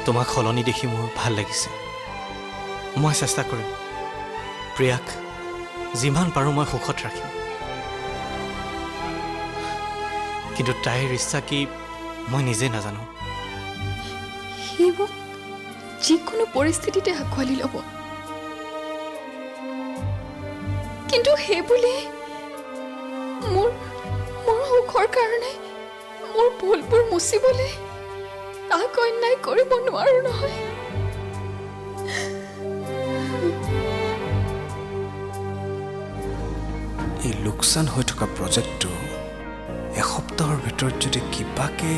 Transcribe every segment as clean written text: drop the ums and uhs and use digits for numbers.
তোমাক সলনি দেখি মোৰ ভাল লাগিছে। মই চেষ্টা কৰিম প্ৰিয়াক যিমান পাৰোঁ মই সুখত ৰাখিম। কিন্তু তাইৰ ইচ্ছা কি মই নিজে নাজানো। সি মোক যিকোনো পৰিস্থিতিতে আঁকোৱালি ল'ব, কিন্তু সেইবুলি মোৰ সুখৰ কাৰণে মোৰ ভুলবোৰ মুচিবলৈ তাক অন্যায় কৰিব নোৱাৰো নহয়। এই লোকচান হৈ থকা প্ৰজেক্টটো এসপ্তাহৰ ভিতৰত যদি কিবাকে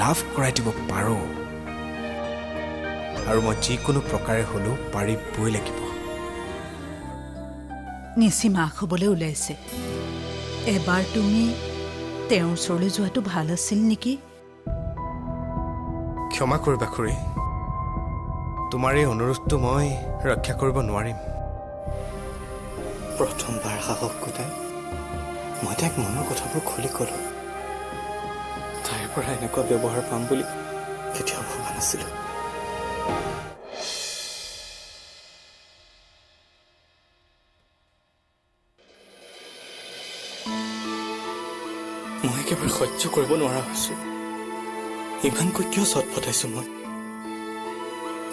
লাভ কৰাই দিব পাৰোঁ, আৰু মই যিকোনো প্ৰকাৰে হ'লেও পাৰিবই লাগিব। নিচি মাক হ'বলৈ ওলাইছে। এবাৰ তুমি তেওঁৰ ওচৰলৈ যোৱাটো ভাল আছিল নেকি? ক্ষমা কৰিবা খুৰী, তোমাৰ এই অনুৰোধটো মই ৰক্ষা কৰিব নোৱাৰিম। প্ৰথমবাৰ সাহস গোটাই মই তাইক মনৰ কথাবোৰ খুলি ক'লোঁ। তাইৰ পৰা এনেকুৱা ব্যৱহাৰ পাম বুলি কেতিয়াও ভবা নাছিলোঁ। মই একেবাৰে সহ্য কৰিব নোৱাৰা হৈছোঁ। ইমানকৈ কিয় চট ফটাইছোঁ মই?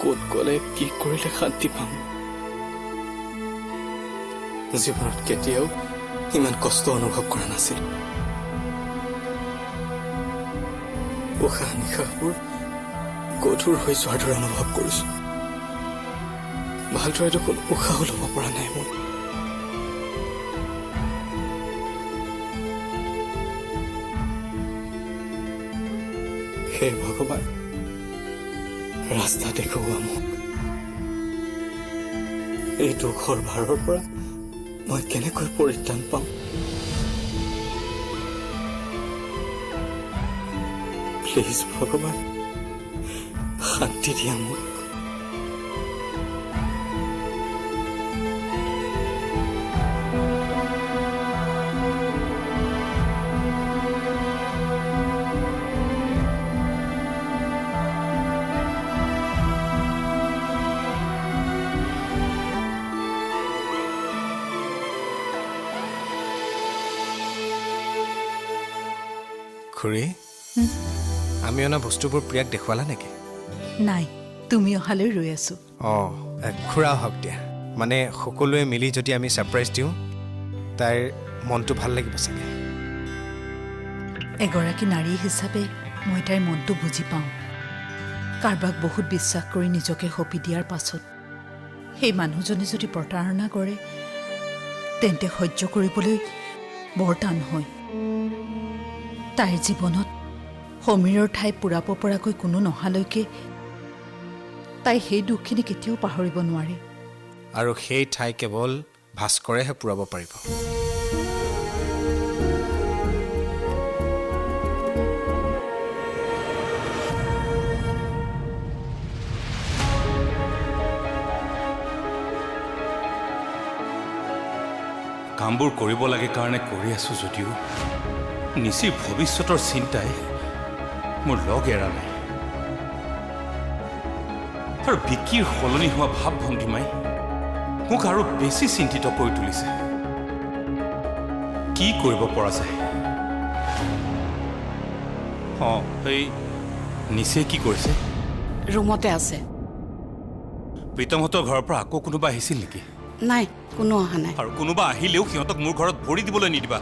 ক'ত গ'লে কি কৰিলে শান্তি পাম? জীৱনত কেতিয়াও ইমান কষ্ট অনুভৱ কৰা নাছিলোঁ। উশাহ নিশাহবোৰ গধুৰ হৈ যোৱাৰ দৰে অনুভৱ কৰিছোঁ। ভালদৰে দেখোন উশাহো ল'ব পৰা নাই মই। হে ভগৱান, ৰাস্তা দেখুওৱা মোক। এই দুখৰ ভাৰৰ পৰা মই কেনেকৈ পৰিত্ৰাণ পাম? প্লিজ ভগৱান, শান্তি দিয়া মোক। খুৰী, আমি অনা বস্তুবোৰ প্ৰিয়াক দেখুৱালা নেকি? নাই, তুমি অহালৈ ৰৈ আছো। অঁ, খুৰা হওক দিয়া। মানে সকলোৱে মিলি যদি আমি ছাৰপ্ৰাইজ দিওঁ, তাইৰ মনটো ভাল লাগিব চাগে। এগৰাকী নাৰী হিচাপে মই তাইৰ মনটো বুজি পাওঁ। কাৰোবাক বহুত বিশ্বাস কৰি নিজকে সঁপি দিয়াৰ পাছত সেই মানুহজনে যদি প্ৰতাৰণা কৰে, তেন্তে সহ্য কৰিবলৈ বৰ টান হয়। তাইৰ জীৱনত সমীৰৰ ঠাই পূৰাব পৰাকৈ কোনো নহালৈকে তাই সেই দুখখিনি কেতিয়াও পাহৰিব নোৱাৰে। আৰু সেই ঠাই কেৱল ভাস্কৰেহে পূৰাব পাৰিব। কামবোৰ কৰিব লাগে কাৰণে কৰি আছোঁ যদিও নিচি ভৱিষ্যতৰ চিন্তাই মোৰ লগ এৰা নাই। আৰু বিকিৰ সলনি হোৱা ভাৱ ভংগীমাই মোক আৰু বেছি চিন্তিত কৰি তুলিছে। কি কৰিব পৰা যায়? অঁ, সেই নিচে কি কৰিছে? ৰুমতে আছে। প্ৰীতমহঁতৰ ঘৰৰ পৰা আকৌ কোনোবা আহিছিল নেকি? নাই, কোনো অহা নাই। আৰু কোনোবা আহিলেও সিহঁতক মোৰ ঘৰত ভৰি দিবলৈ নিদিবা।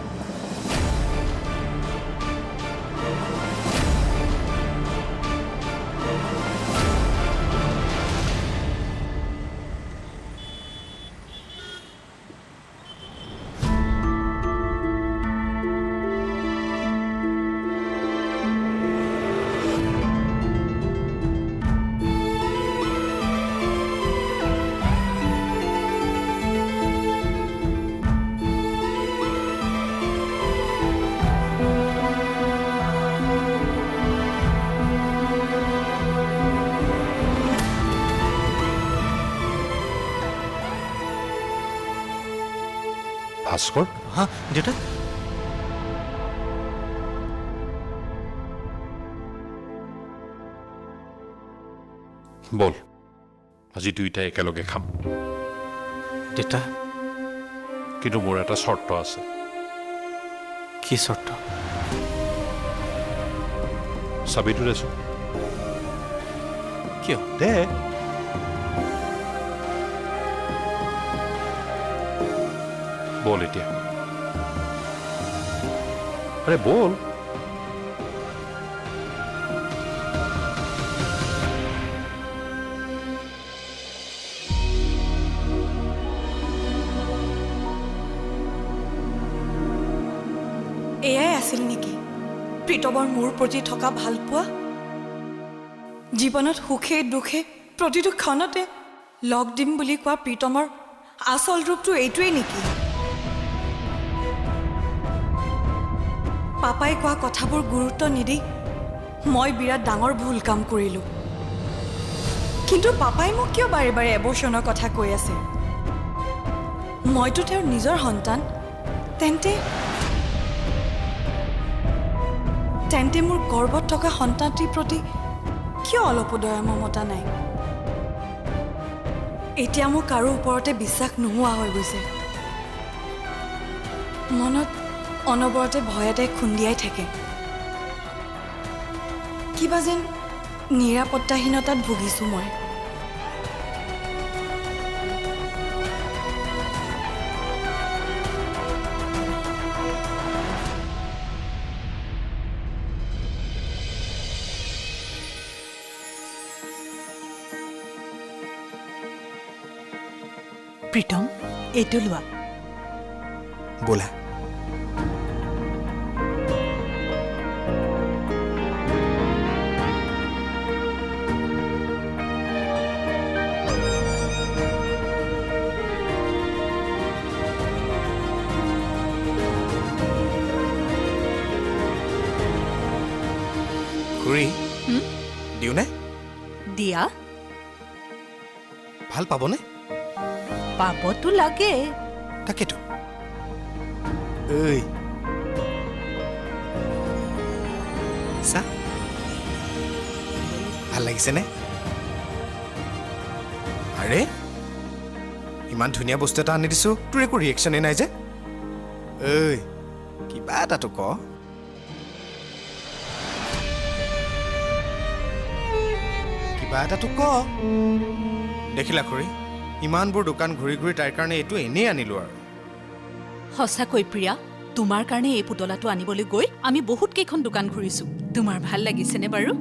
ভাস্কৰ, হা দেউতা? বল আজি দুইটাই একেলগে খাম দেউতা কিন্তু মোৰ এটা চৰ্ত আছে কি চৰ্ত চাবিটো দেচোন কিয় দে বল এতিয়া আৰে বল এয়াই আছিল নেকি প্ৰীতমৰ মোৰ প্ৰতি থকা ভালপোৱা জীৱনত সুখে দুখে প্ৰতিটো ক্ষণতে লগ দিম বুলি কোৱা প্ৰীতমৰ আচল ৰূপটো এইটোৱেই নেকি পাপাই কোৱা কথাবোৰ গুৰুত্ব নিদি মই বিৰাট ডাঙৰ ভুল কাম কৰিলোঁ কিন্তু পাপাই মোক কিয় বাৰে বাৰে এবচনৰ কথা কৈ আছে মইতো তেওঁৰ নিজৰ সন্তান তেন্তে মোৰ গৰ্ভত থকা সন্তানটিৰ প্ৰতি কিয় অলপো দয়া মমতা নাই এতিয়া মোৰ কাৰো ওপৰতে বিশ্বাস নোহোৱা হৈ গৈছে মনত অনবৰতে ভয় এটাই খুন্দিয়াই থাকে কিবা যেন নিৰাপত্তাহীনতাত ভুগিছোঁ মই প্ৰীতম এইটো লোৱা বোলা খুৰী দিওঁনে দিয়া ভাল পাবনে পাবতো লাগে তাকেতো ঐ চা ভাল লাগিছেনে আৰে ইমান ধুনীয়া বস্তু এটা আনি দিছো তোৰ একো ৰিয়েকশ্যনেই নাই যে ঐ কিবা এটাতো ক কিবা এটাতো ক দেখিলা খুৰী ইমানবোৰ দোকান ঘূৰি ঘূৰি তাইৰ কাৰণে এইটো এনেই আনিলোঁ আৰু সঁচাকৈ প্ৰিয়া তোমাৰ কাৰণে এই পুতলাটো আনিবলৈ গৈ আমি বহুত কেইখন দোকান ঘূৰিছো তোমাৰ ভাল লাগিছেনে বাৰু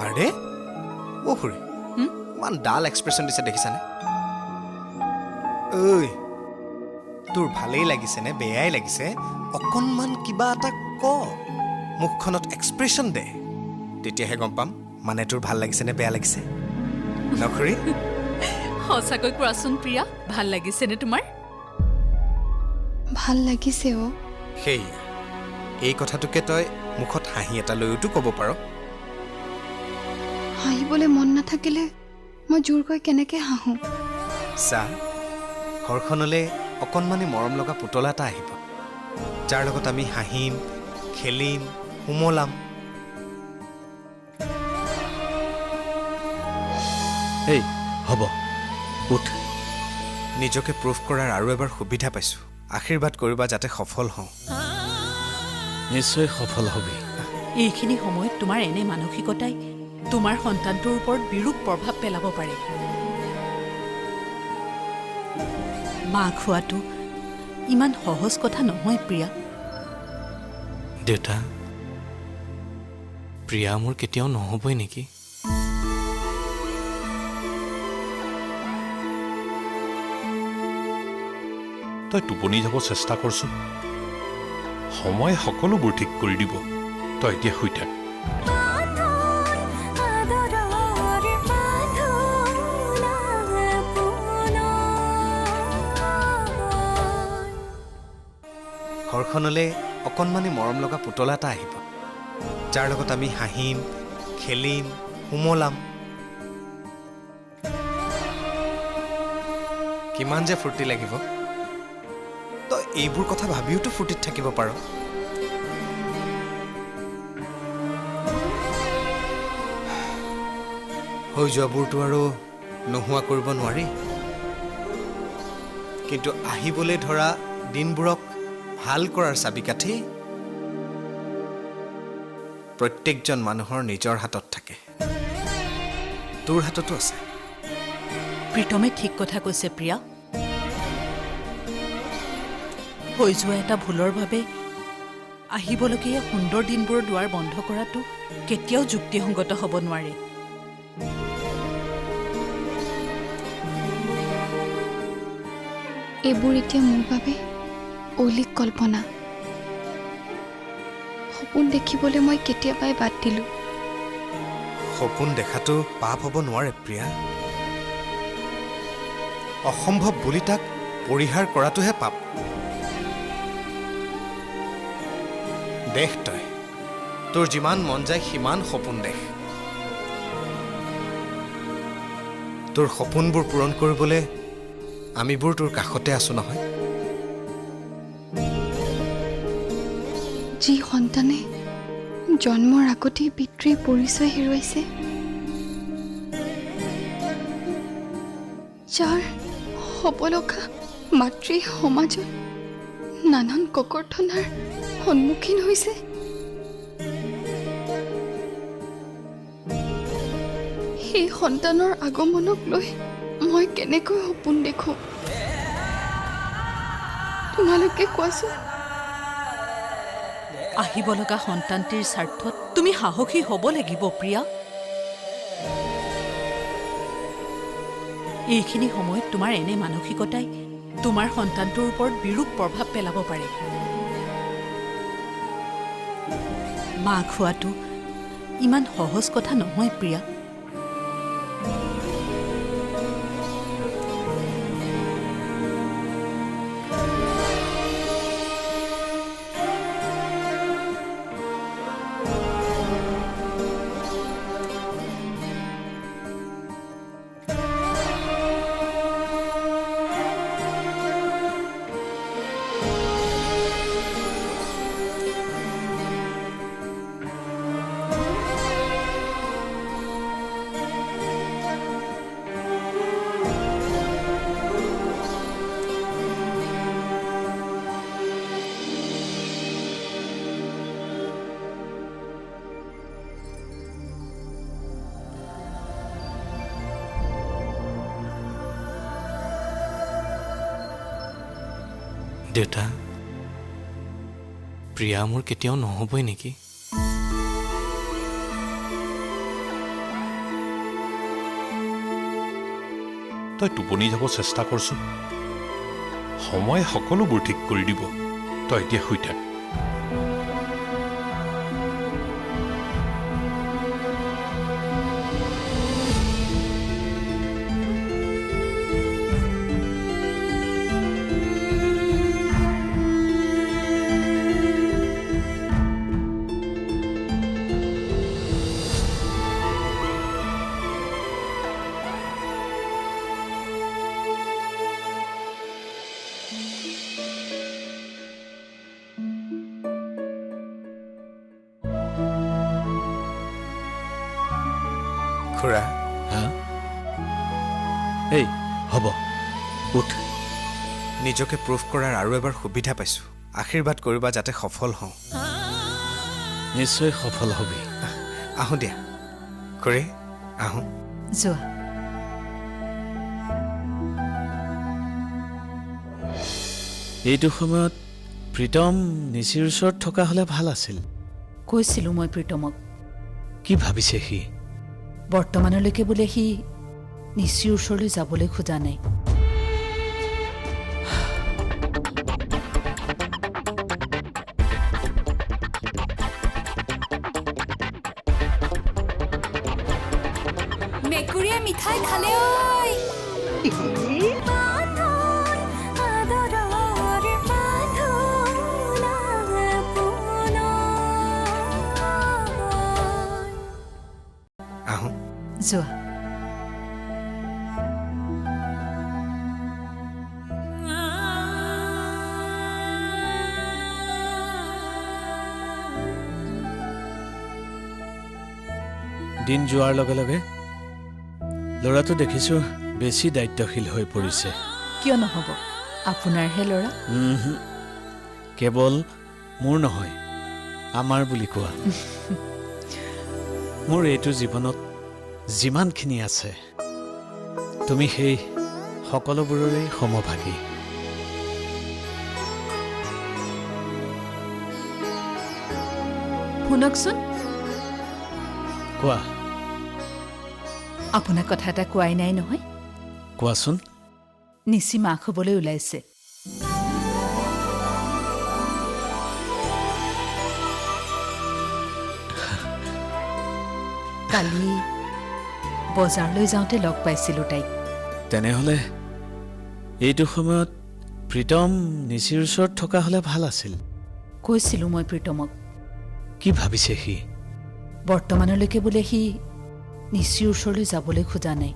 আৰে অ' খুৰী ইমান ডাল এক্সপ্ৰেছন দিছে দেখিছানে ঐ তোৰ ভালেই লাগিছেনে বেয়াই লাগিছে অকণমান কিবা এটা ক মুখখনত এক্সপ্ৰেছন দে তেতিয়াহে গম পাম মানে তোৰ ভাল লাগিছেনে বেয়া লাগিছে ন খুৰী সঁচাকৈ কোৱাচোন প্ৰিয়া ভাল লাগিছেনে তোমাৰ ভাল লাগিছে অ' সেই এই কথাটোকে তই মুখত হাঁহি এটা লৈওতো ক'ব পাৰ হাঁহিবলৈ মন নাথাকিলে মই জোৰকৈ কেনেকৈ হাঁহোঁ চা ঘৰখনলৈ অকণমানি মৰম লগা পুতলা এটা আহিব যাৰ লগত আমি হাঁহিম খেলিম সুমলাম এই হ'ব উঠ নিজকে প্ৰুভ কৰাৰ আৰু এবাৰ সুবিধা পাইছোঁ আশীৰ্বাদ কৰিবা যাতে সফল হওঁ নিশ্চয় সফল হবি এইখিনি সময়ত তোমাৰ এনে মানসিকতাই তোমাৰ সন্তানটোৰ ওপৰত বিৰূপ প্ৰভাৱ পেলাব পাৰে মাক হোৱাটো ইমান সহজ কথা নহয় প্ৰিয়া দেউতা প্ৰিয়া মোৰ কেতিয়াও নহ'বই নেকি তই টোপনি যাব চেষ্টা কৰচোন সময় সকলোবোৰ ঠিক কৰি দিব তই এতিয়া শুই থাক ঘৰখনলৈ অকণমানি মৰম লগা পুতলা এটা আহিব যাৰ লগত আমি হাঁহিম খেলিম সুমলাম কিমান যে ফূৰ্তি লাগিব তই এইবোৰ কথা ভাবিওতো ফূৰ্তিত থাকিব পাৰ হৈ যোৱাবোৰতো আৰু নোহোৱা কৰিব নোৱাৰি, কিন্তু আহিবলৈ ধৰা দিনবোৰক ভাল কৰাৰ চাবিকাঠি প্ৰত্যেকজন মানুহৰ নিজৰ হাতত থাকে। তোৰ হাততো আছে। প্ৰীতমে ঠিক কথা কৈছে প্ৰিয়া। হৈ যোৱা এটা ভুলৰ বাবে আহিবলগীয়া সুন্দৰ দিনবোৰৰ দুৱাৰ বন্ধ কৰাটো কেতিয়াও যুক্তিসংগত হ'ব নোৱাৰে। এইবোৰ এতিয়া মোৰ বাবে অলিক কল্পনা। সপোন দেখিবলৈ মই কেতিয়াবাই বাদ দিলোঁ। সপোন দেখাটো পাপ হ'ব নোৱাৰে প্ৰিয়া। অসম্ভৱ বুলি তাক পৰিহাৰ কৰাটোহে পাপ। দেখ তই, তোৰ যিমান মন যায় সিমান সপোন দেখ। তোৰ সপোনবোৰ পূৰণ কৰিবলৈ আমিবোৰ তোৰ কাষতে আছো নহয়। যি সন্তানে জন্মৰ আগতেই পিতৃৰ পৰিচয় হেৰুৱাইছে, যাৰ হ'ব লগা মাতৃ সমাজত নানান ককৰ্থনাৰ সন্মুখীন হৈছে, সেই সন্তানৰ আগমনক লৈ মই কেনেকৈ সপোন দেখোঁ? তোমালোকে কোৱাচোন। আহিব লগা সন্তানটিৰ স্বাৰ্থত তুমি সাহসী হ'ব লাগিব প্ৰিয়া। এইখিনি সময়ত তোমাৰ এনে মানসিকতাই তোমাৰ সন্তানটোৰ ওপৰত বিৰূপ প্ৰভাৱ পেলাব পাৰে। মাক হোৱাটো ইমান সহজ কথা নহয় প্ৰিয়া। দেউতা, প্ৰিয়া মোৰ কেতিয়াও নহ'বই নেকি? তই টোপনি যাব চেষ্টা কৰচোন। সময় সকলোবোৰ ঠিক কৰি দিব। তই এতিয়া শুই থাক। খুৰা, এই হ'ব, উঠ। নিজকে প্ৰুভ কৰাৰ আৰু এবাৰ সুবিধা পাইছোঁ। আশীৰ্বাদ কৰিবা যাতে সফল হওঁ। নিশ্চয় সফল হ'বি। আহোঁ দিয়া খুৰী, আহোঁ। যোৱা। এইটো সময়ত প্ৰীতম নিচিৰ ওচৰত থকা হ'লে ভাল আছিল। কৈছিলোঁ মই প্ৰীতমক, কি ভাবিছে সি? বৰ্তমানলৈকে বোলে সি নিচিৰ ওচৰলৈ যাবলৈ খোজা নাই। মেকুৰীয়ে মিঠাই খালে ঐ। আহোঁ। যোৱা। দিন যোৱাৰ লগে লগে ল'ৰাটো দেখিছোঁ বেছি দায়িত্বশীল হৈ পৰিছে। কিয় নহ'ব, আপোনাৰহে ল'ৰা। কেৱল মোৰ নহয়, আমাৰ বুলি কোৱা। মোৰ এইটো জীৱনত যিমানখিনি আছে তুমি সেই সকলোবোৰৰে সমভাগী। শুনকচোন, কোৱা আপোনাক কথা এটা কোৱাই নাই নহয়। কোৱাচোন। নিচি মাক হ'বলৈ ওলাইছে। কালি বজাৰলৈ যাওঁতে লগ পাইছিলোঁ তাইক। তেনেহ'লে এইটো সময়ত প্ৰীতম নিচিৰ ওচৰত থকা হ'লে ভাল আছিল। কৈছিলোঁ মই প্ৰীতমক, কি ভাবিছে সি? বৰ্তমানলৈকে বোলে সি নিচিৰ ওচৰলৈ যাবলৈ খোজা নাই।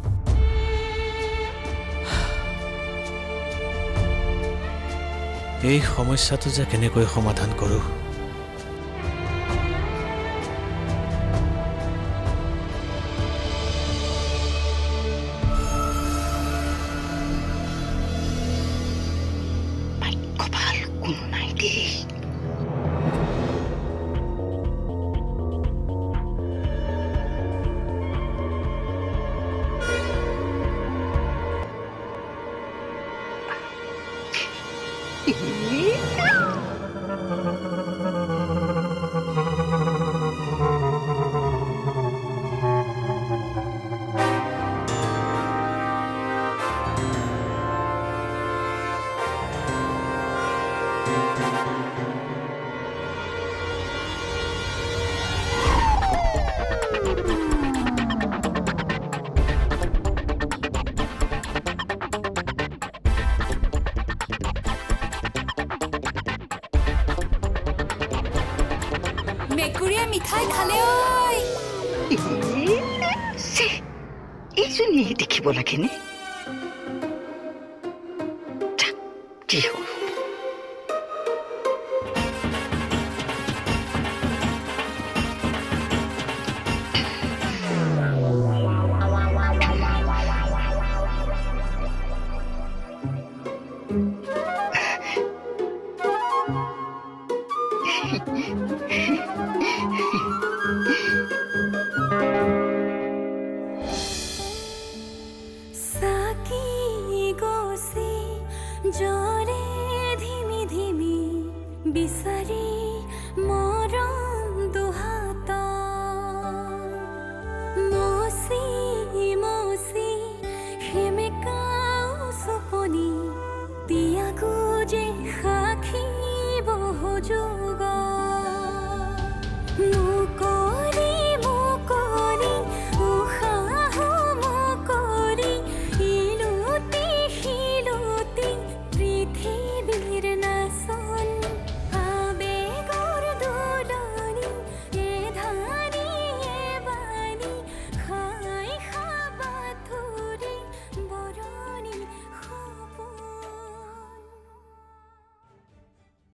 এই সমস্যাটো যে কেনেকৈ সমাধান কৰোঁ। কপাল কোনো নাই দেই। মেকুৰীয়ে মিঠাই খালে ঐ। এইজনীয়ে দেখিব লাগেনে? কি হ'ল? জৰে ধিমি ধিমি বিচাৰি